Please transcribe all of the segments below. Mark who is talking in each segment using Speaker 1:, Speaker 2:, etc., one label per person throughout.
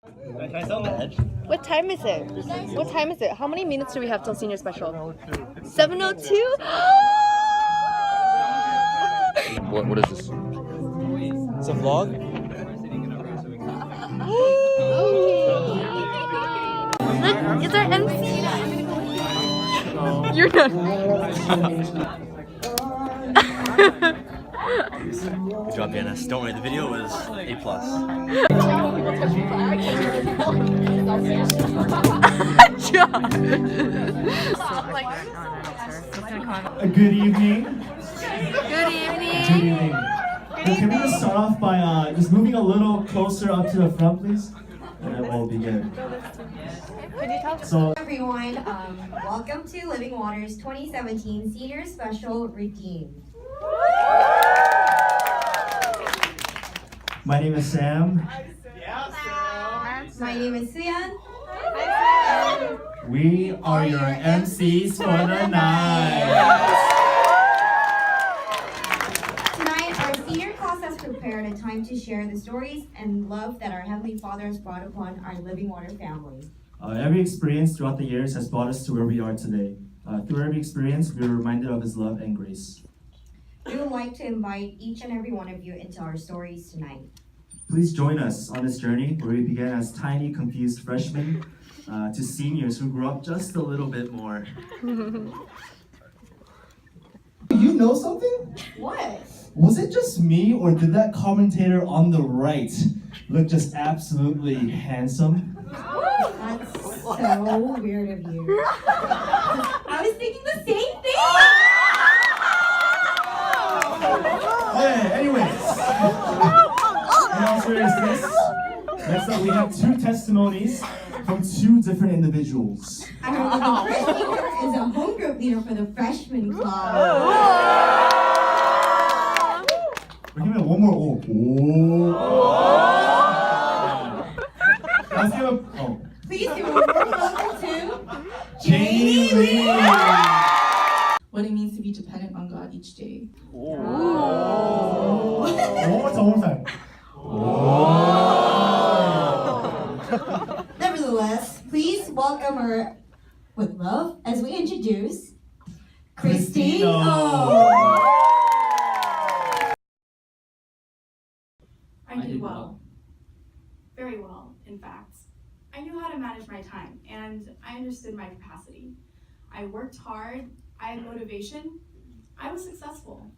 Speaker 1: What time is it? What time is it? How many minutes do we have till senior special? 7:02?
Speaker 2: What is this? It's a vlog?
Speaker 1: Look, it's our MC! You're not.
Speaker 2: Good job, Janice. Don't worry, the video was A+.
Speaker 3: Good evening.
Speaker 1: Good evening.
Speaker 3: Good evening. Can we just start off by just moving a little closer up to the front, please? And then we'll begin. So,
Speaker 4: Everyone, welcome to Living Waters 2017 Senior Special Redeemed.
Speaker 3: my name is Sam.
Speaker 4: My name is Suyan.
Speaker 3: We are your MCs for the night.
Speaker 4: Tonight, our senior class has prepared a time to share the stories and love that our Heavenly Father has brought upon our Living Water family.
Speaker 3: Every experience throughout the years has brought us to where we are today. Through every experience, we are reminded of His love and grace.
Speaker 4: We would like to invite each and every one of you into our stories tonight.
Speaker 3: Please join us on this journey where we began as tiny, confused freshmen to seniors who grew up just a little bit more.
Speaker 5: You know something?
Speaker 4: What?
Speaker 5: Was it just me, or did that commentator on the right look just absolutely handsome?
Speaker 4: That's so weird of you. I was thinking the same thing!
Speaker 3: Anyways, in all seriousness, next up we have two testimonies from two different individuals.
Speaker 4: Our first speaker is a home group leader for the freshman club.
Speaker 3: We're giving it one more Let's give a
Speaker 4: Please give a warm welcome to
Speaker 3: Jamie Lee.
Speaker 6: What it means to be dependent on God each day.
Speaker 3: One more time.
Speaker 4: Nevertheless, please welcome her with love as we introduce Christine O.
Speaker 7: I did well. Very well, in fact. I knew how to manage my time, and I understood my capacity. I worked hard, I had motivation, I was successful.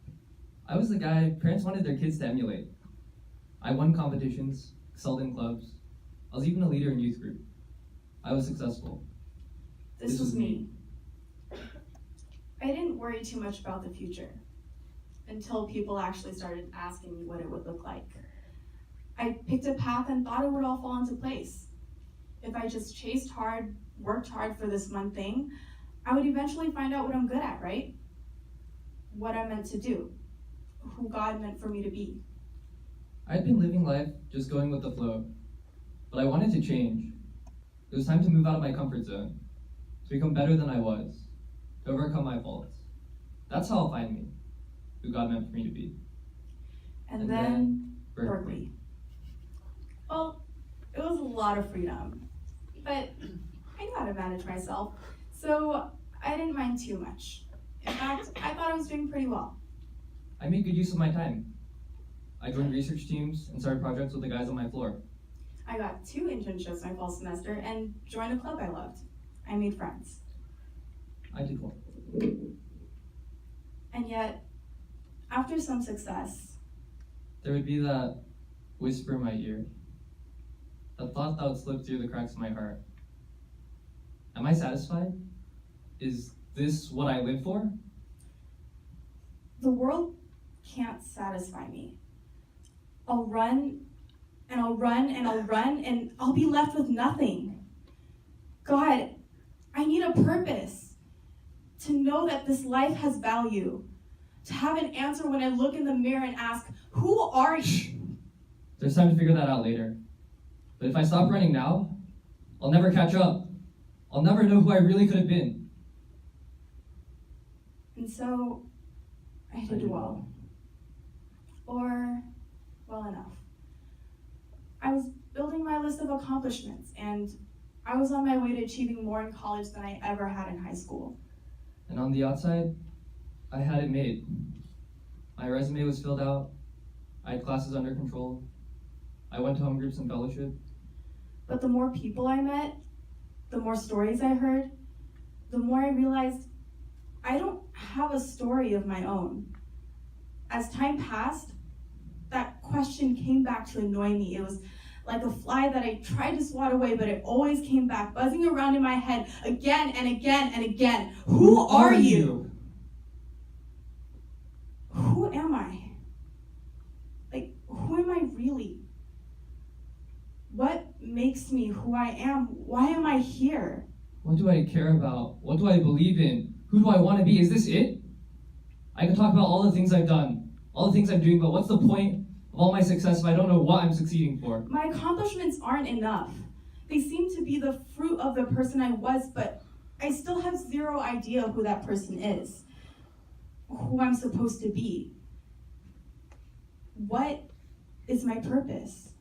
Speaker 8: I was the guy parents wanted their kids to emulate. I won competitions, excelled in clubs. I was even a leader in youth group. I was successful.
Speaker 7: This was me. I didn't worry too much about the future until people actually started asking me what it would look like. I picked a path and thought it would all fall into place. If I just chased hard, worked hard for this one thing, I would eventually find out what I'm good at, right? What I'm meant to do, who God meant for me to be.
Speaker 8: I'd been living life just going with the flow, but I wanted to change. It was time to move out of my comfort zone, to become better than I was, to overcome my faults. That's how I'll find me, who God meant for me to be.
Speaker 7: And then Berkeley. Well, it was a lot of freedom, but I knew how to manage myself, so I didn't mind too much. In fact, I thought I was doing pretty well.
Speaker 8: I made good use of my time. I joined research teams and started projects with the guys on my floor.
Speaker 7: I got 2 internships my fall semester and joined a club I loved. I made friends.
Speaker 8: I did well.
Speaker 7: And yet, after some success,
Speaker 8: There would be that whisper in my ear, that thought that would slip through the cracks of my heart. Am I satisfied? Is this what I live for?
Speaker 7: the world can't satisfy me. I'll run and I'll run and I'll run and I'll be left with nothing. God, I need a purpose, to know that this life has value, to have an answer when I look in the mirror and ask, who are you?
Speaker 8: There's time to figure that out later. But if I stop running now, I'll never catch up. I'll never know who I really could have been.
Speaker 7: And so, I did well. Or, well enough. It building my list of accomplishments, and I was on my way to achieving more in college than I ever had in high school.
Speaker 8: And on the outside, I had it made. My resume was filled out. I had classes under control. I went to home groups and fellowship.
Speaker 7: But the more people I met, the more stories I heard, the more I realized I don't have a story of my own. As time passed, that question came back to annoy me. It was like a fly that I tried to swat away, but it always came back, buzzing around in my head again and again and again. Who are you? Who am I? Like, who am I really? What makes me who I am? Why am I here?
Speaker 8: What do I care about? What do I believe in? Who do I want to be? Is this it? I can talk about all the things I've done, all the things I'm doing, but what's the point of all my success if I don't know what I'm succeeding for?
Speaker 7: My accomplishments aren't enough. They seem to be the fruit of the person I was, but I still have zero idea who that person is, who I'm supposed to be. What is my purpose?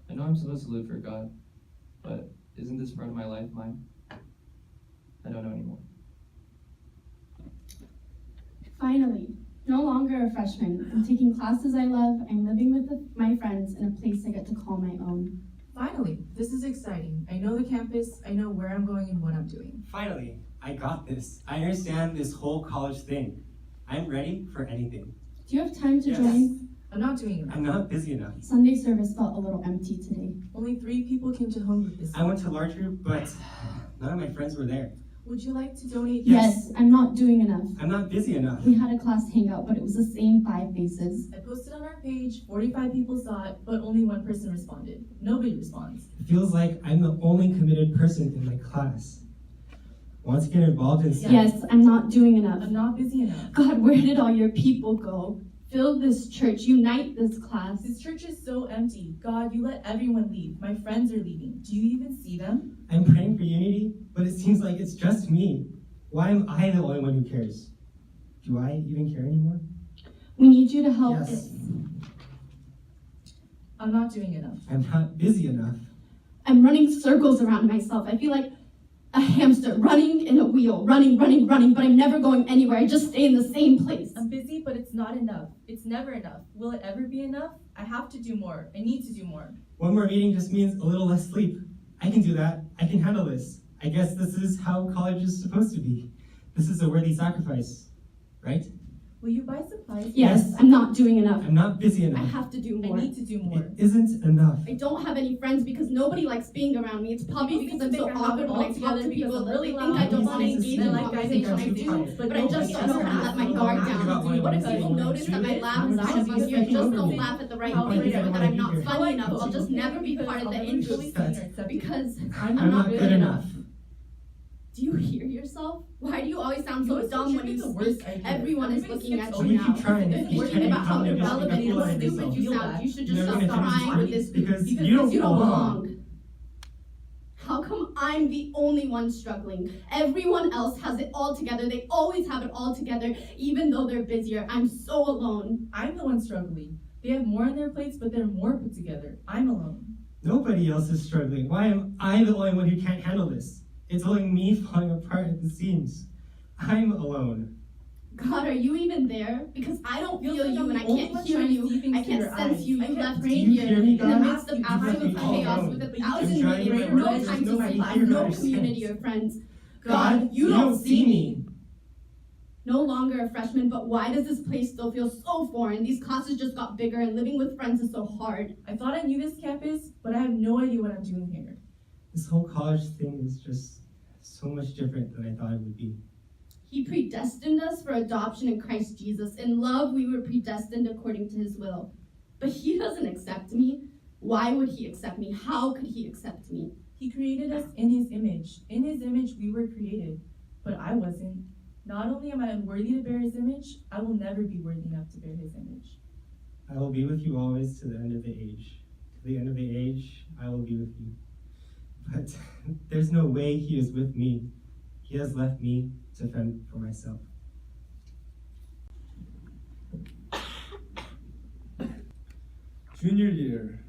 Speaker 8: I know I'm supposed to live for God, but isn't this part of my life mine? I don't know anymore.
Speaker 9: Finally, no longer a freshman. I'm taking classes I love. I'm living with my friends in a place I get to call my own.
Speaker 6: Finally, this is exciting. I know the campus, I know where I'm going and what I'm doing.
Speaker 10: Finally, I got this. I understand this whole college thing. I'm ready for anything.
Speaker 9: Do you have time to
Speaker 10: Yes.
Speaker 9: join?
Speaker 6: I'm not doing it.
Speaker 10: I'm not busy enough.
Speaker 9: Sunday service felt a little empty today.
Speaker 6: Only 3 people came to home group this
Speaker 10: I went to large group, but none of my friends were there.
Speaker 6: Would you like to donate?
Speaker 9: Yes, I'm not doing enough.
Speaker 10: I'm not busy enough.
Speaker 9: We had a class hangout, but it was the same 5 faces.
Speaker 6: I posted on our page, 45 people saw it, but only 1 person responded. Nobody responds.
Speaker 10: It feels like I'm the only committed person in my class. Want to get involved in stuff?
Speaker 9: Yes, I'm not doing enough.
Speaker 6: I'm not busy enough.
Speaker 9: God, where did all your people go? Fill this church, unite this class.
Speaker 6: This church is so empty. God, you let everyone leave. My friends are leaving. Do you even see them?
Speaker 10: I'm praying for unity, but it seems like it's just me. Why am I the only one who cares? Do I even care anymore?
Speaker 9: We need you to help.
Speaker 10: Yes.
Speaker 6: I'm not doing enough.
Speaker 10: I'm not busy enough.
Speaker 9: I'm running circles around myself. I feel like a hamster running in a wheel, running, but I'm never going anywhere. I just stay in the same place.
Speaker 6: I'm busy, but it's not enough. It's never enough. Will it ever be enough? I have to do more. I need to do more.
Speaker 10: One more meeting just means a little less sleep. I can do that. I can handle this. I guess this is how college is supposed to be. This is a worthy sacrifice, right?
Speaker 6: Will you buy supplies?
Speaker 9: Yes, I'm not doing enough.
Speaker 10: I'm not busy
Speaker 9: I
Speaker 10: enough.
Speaker 9: have to do
Speaker 6: I
Speaker 9: more.
Speaker 6: need to do more.
Speaker 10: It isn't enough.
Speaker 9: I don't have any friends because nobody likes being around me. It's probably because I'm so awkward when I talk to people that they think I don't want to engage in conversation. I do, but I just don't know how to let my guard down. What if people notice that my laugh is kind of easier? Just don't laugh at the right things, or that I'm not funny enough. I'll just never be part of the interest because
Speaker 10: I'm not good enough.
Speaker 9: Do you hear yourself? Why do you always sound so
Speaker 6: You
Speaker 9: dumb when you speak? Everyone is looking at you now. Thinking about how irrelevant and stupid you sound. You should just stop crying with this group
Speaker 10: because you don't
Speaker 9: belong. How come I'm the only one struggling? Everyone else has it all together. They always have it all together, even though they're busier. I'm so alone.
Speaker 6: I'm the one struggling. They have more on their plates, but they're more put together. I'm alone.
Speaker 10: Nobody else is struggling. Why am I the only one who can't handle this? It's only me falling apart at the seams. I'm alone.
Speaker 9: God, are you even there? Because I don't feel
Speaker 6: like
Speaker 9: you
Speaker 6: I'm
Speaker 9: and
Speaker 6: the
Speaker 9: I
Speaker 6: only
Speaker 9: can't
Speaker 6: one
Speaker 9: hear
Speaker 6: trying to
Speaker 9: you.
Speaker 6: see things
Speaker 9: I
Speaker 6: through
Speaker 9: can't
Speaker 6: your
Speaker 9: sense
Speaker 6: eyes.
Speaker 9: you.
Speaker 6: I
Speaker 9: You
Speaker 6: kept
Speaker 9: left
Speaker 6: praying
Speaker 9: me
Speaker 10: to you.
Speaker 9: here
Speaker 10: Do you
Speaker 9: in
Speaker 10: hear
Speaker 9: the
Speaker 10: me,
Speaker 9: midst of
Speaker 10: God?
Speaker 9: absolute
Speaker 10: You feel
Speaker 9: chaos
Speaker 10: alone.
Speaker 9: with a
Speaker 6: But you
Speaker 9: thousand
Speaker 6: keep trying
Speaker 9: meetings,
Speaker 6: to
Speaker 9: no
Speaker 6: write
Speaker 9: time
Speaker 10: no
Speaker 9: to
Speaker 10: idea
Speaker 9: sleep,
Speaker 10: who
Speaker 9: no
Speaker 10: understands.
Speaker 9: community or friends.
Speaker 10: God, you don't see me.
Speaker 9: No longer a freshman, but why does this place still feel so foreign? These classes just got bigger and living with friends is so hard.
Speaker 6: I thought I knew this campus, but I have no idea what I'm doing here.
Speaker 10: This whole college thing is just so much different than I thought it would be.
Speaker 9: He predestined us for adoption in Christ Jesus. In love, we were predestined according to his will. But he doesn't accept me. Why would he accept me? How could he accept me?
Speaker 6: He created us in his image. In his image, we were created, but I wasn't. Not only am I unworthy to bear his image, I will never be worthy enough to bear his image.
Speaker 10: I will be with you always to the end of the age. To the end of the age, I will be with you. But there's no way he is with me. He has left me to fend for myself.
Speaker 11: Junior year,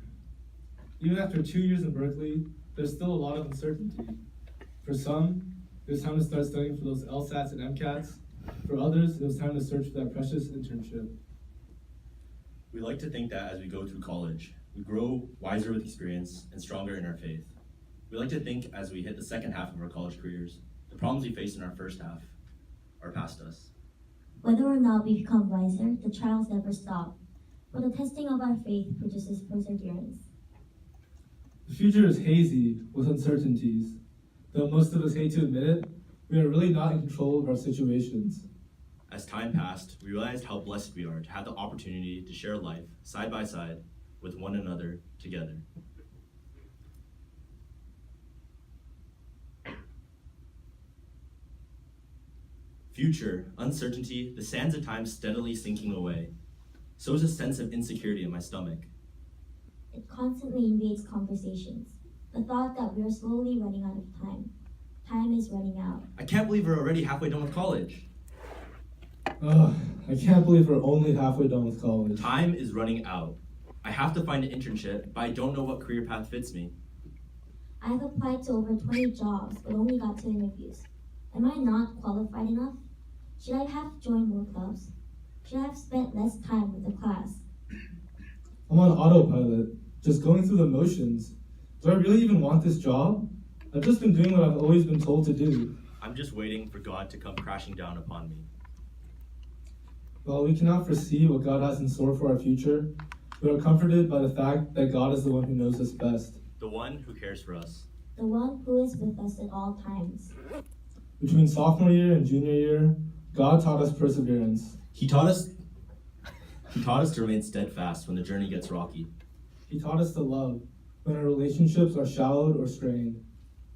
Speaker 11: Even after 2 years in Berkeley, there's still a lot of uncertainty. For some, it was time to start studying for those LSATs and MCATs. For others, it was time to search for that precious internship.
Speaker 12: We like to think that as we go through college, we grow wiser with experience and stronger in our faith. We like to think as we hit the second half of our college careers, the problems we faced in our first half are past us.
Speaker 13: Whether or not we become wiser, the trials never stop, but the testing of our faith produces perseverance.
Speaker 11: The future is hazy with uncertainties. Though most of us hate to admit it, we are really not in control of our situations.
Speaker 12: As time passed, we realized how blessed we are to have the opportunity to share life side by side with one another together. Future, uncertainty, the sands of time steadily sinking away. So is a sense of insecurity in my stomach.
Speaker 13: It constantly invades conversations. The thought that we are slowly running out of time. Time is running out.
Speaker 12: I can't believe we're already halfway done with college.
Speaker 11: Ugh, I can't believe we're only halfway done with college.
Speaker 12: Time is running out. I have to find an internship, but I don't know what career path fits me.
Speaker 13: I have applied to over 20 jobs, but only got 2 interviews. Am I not qualified enough? Should I have joined more clubs? Should I have spent less time with the class?
Speaker 11: I'm on autopilot, just going through the motions. Do I really even want this job? I've just been doing what I've always been told to do.
Speaker 12: I'm just waiting for God to come crashing down upon me.
Speaker 11: While we cannot foresee what God has in store for our future, we are comforted by the fact that God is the one who knows us best.
Speaker 12: The one who cares for us.
Speaker 13: The one who is with us at all times.
Speaker 11: Between sophomore year and junior year, God taught us perseverance.
Speaker 12: He taught us to remain steadfast when the journey gets rocky.
Speaker 11: He taught us to love when our relationships are shallowed or strained.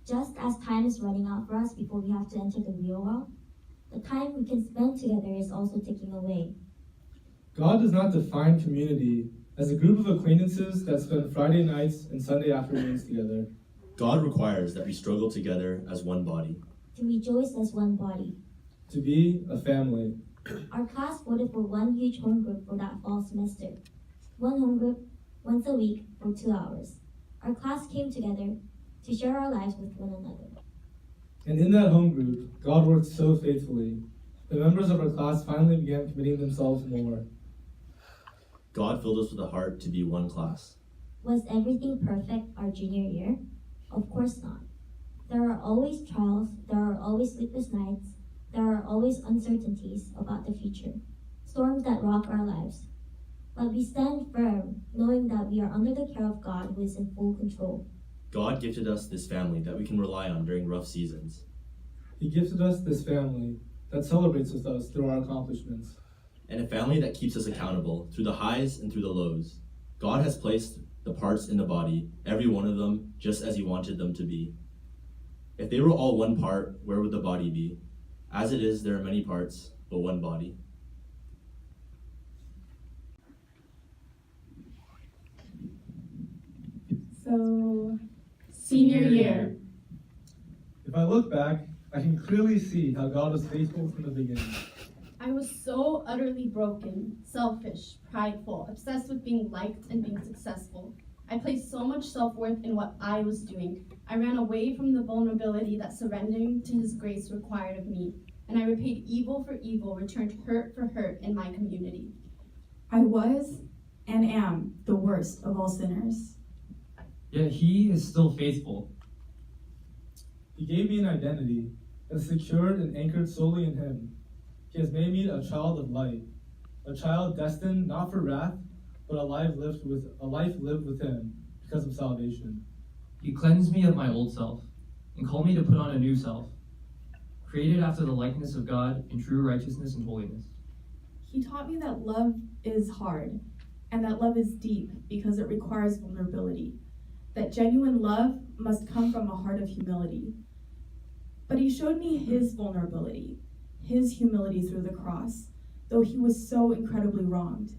Speaker 13: Just as time is running out for us before we have to enter the real world, the time we can spend together is also ticking away.
Speaker 11: God does not define community as a group of acquaintances that spend Friday nights and Sunday afternoons together.
Speaker 12: God requires that we struggle together as one body.
Speaker 13: To rejoice as one body.
Speaker 11: To be a family.
Speaker 13: Our class voted for one huge home group for that fall semester. One home group, once a week for 2 hours. Our class came together to share our lives with one another.
Speaker 11: And in that home group, God worked so faithfully. The members of our class finally began committing themselves more.
Speaker 12: God filled us with a heart to be one class.
Speaker 13: Was everything perfect our junior year? Of course not. There are always trials, there are always sleepless nights, there are always uncertainties about the future, storms that rock our lives. But we stand firm, knowing that we are under the care of God who is in full control.
Speaker 12: God gifted us this family that we can rely on during rough seasons.
Speaker 11: He gifted us this family that celebrates with us through our accomplishments.
Speaker 12: And a family that keeps us accountable through the highs and through the lows. God has placed the parts in the body, every one of them, just as He wanted them to be. If they were all one part, where would the body be? As it is, there are many parts, but one body.
Speaker 6: So, senior year.
Speaker 11: If I look back, I can clearly see how God was faithful from the beginning.
Speaker 9: I was so utterly broken, selfish, prideful, obsessed with being liked and being successful. I placed so much self-worth in what I was doing. I ran away from the vulnerability that surrendering to His grace required of me, and I repaid evil for evil, returned hurt for hurt in my community.
Speaker 14: I was and am the worst of all sinners.
Speaker 8: Yet He is still faithful.
Speaker 11: He gave me an identity that is secured and anchored solely in Him. He has made me a child of light, a child destined not for wrath, but a life lived with Him because of salvation.
Speaker 8: He cleansed me of my old self and called me to put on a new self, created after the likeness of God in true righteousness and holiness.
Speaker 14: He taught me that love is hard and that love is deep because it requires vulnerability, that genuine love must come from a heart of humility. But He showed me His vulnerability, His humility through the cross, though He was so incredibly wronged.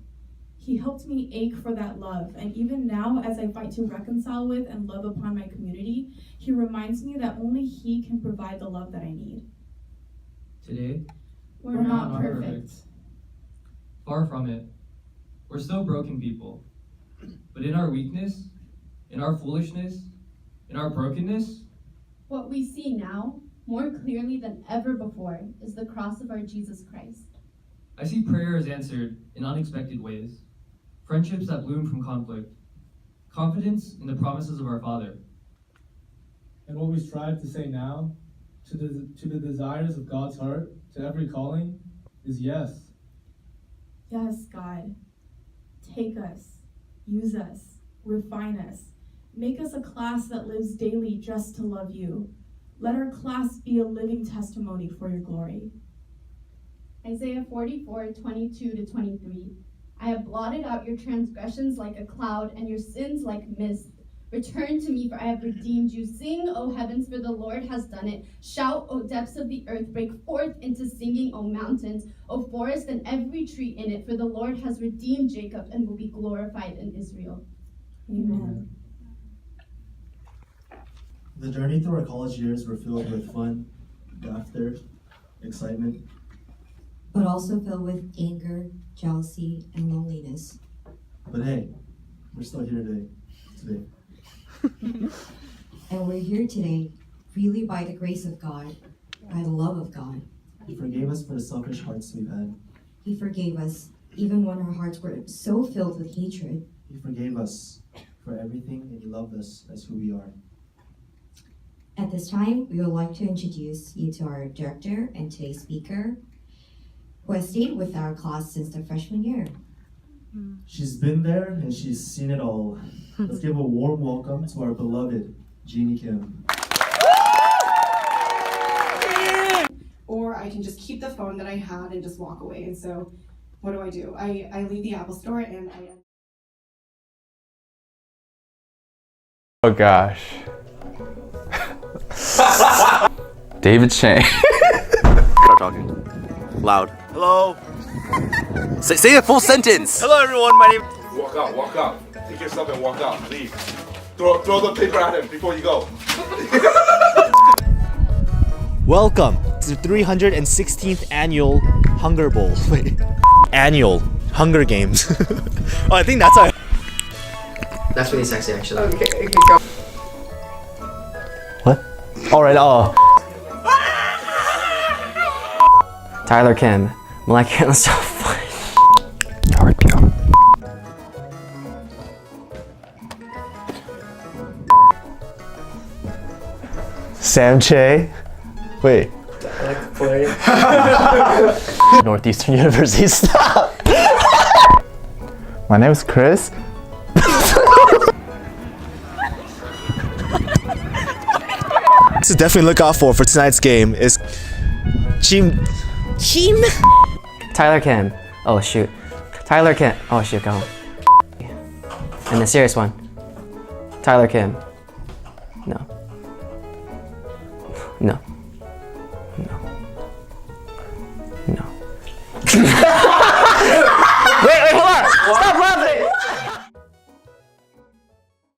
Speaker 14: He helped me ache for that love, and even now, as I fight to reconcile with and love upon my community, He reminds me that only He can provide the love that I need.
Speaker 8: Today,
Speaker 14: We're not perfect.
Speaker 8: Far from it. We're still broken people. But in our weakness, in our foolishness, in our brokenness.
Speaker 9: What we see now, more clearly than ever before, is the cross of our Jesus Christ.
Speaker 8: I see prayers answered in unexpected ways, friendships that bloom from conflict, confidence in the promises of our Father.
Speaker 11: And what we strive to say now, to the desires of God's heart, to every calling, is yes.
Speaker 14: Yes, God. Take us, use us, refine us. Make us a class that lives daily just to love you. Let our class be a living testimony for your glory.
Speaker 9: Isaiah 44:22-23. I have blotted out your transgressions like a cloud and your sins like mist. Return to me, for I have redeemed you. Sing, O heavens, for the Lord has done it. Shout, O depths of the earth. Break forth into singing, O mountains, O forest, and every tree in it. For the Lord has redeemed Jacob and will be glorified in Israel. Amen.
Speaker 3: The journey through our college years were filled with fun, laughter, excitement,
Speaker 15: but also filled with anger, jealousy, and loneliness.
Speaker 3: But hey, we're still here today.
Speaker 15: And we're here today really by the grace of God, by the love of God.
Speaker 3: He forgave us for the selfish hearts we've had.
Speaker 15: He forgave us even when our hearts were so filled with hatred.
Speaker 3: He forgave us for everything, and He loved us as who we are.
Speaker 15: At this time, we would like to introduce you to our director and today's speaker, who has stayed with our class since the freshman year.
Speaker 3: She's been there and she's seen it all. Let's give a warm welcome to our beloved Jeannie Kim.
Speaker 16: Or I can just keep the phone that I had and just walk away. And so what do? I leave the Apple Store and I...
Speaker 2: Oh gosh. David Chang.
Speaker 17: Start talking. Loud. Hello. Say a full sentence. Hello everyone, my name...
Speaker 18: Walk out. Take yourself and walk out. Leave. Throw the paper at him before you go.
Speaker 5: Welcome to the 316th annual Hunger Bowl. Wait. Annual Hunger Games. Oh, I think that's our...
Speaker 19: That's really sexy, actually.
Speaker 16: Okay, go.
Speaker 5: What? Alright,
Speaker 19: Tyler Kim, molecular stuff.
Speaker 5: Sam Che. Wait. Northeastern University. Stop! My name is Chris. To definitely look out for tonight's game is Team.
Speaker 19: Tyler Kim. Oh shoot. Tyler Kim. Oh shoot, go. And the serious one. Tyler Kim. No. No.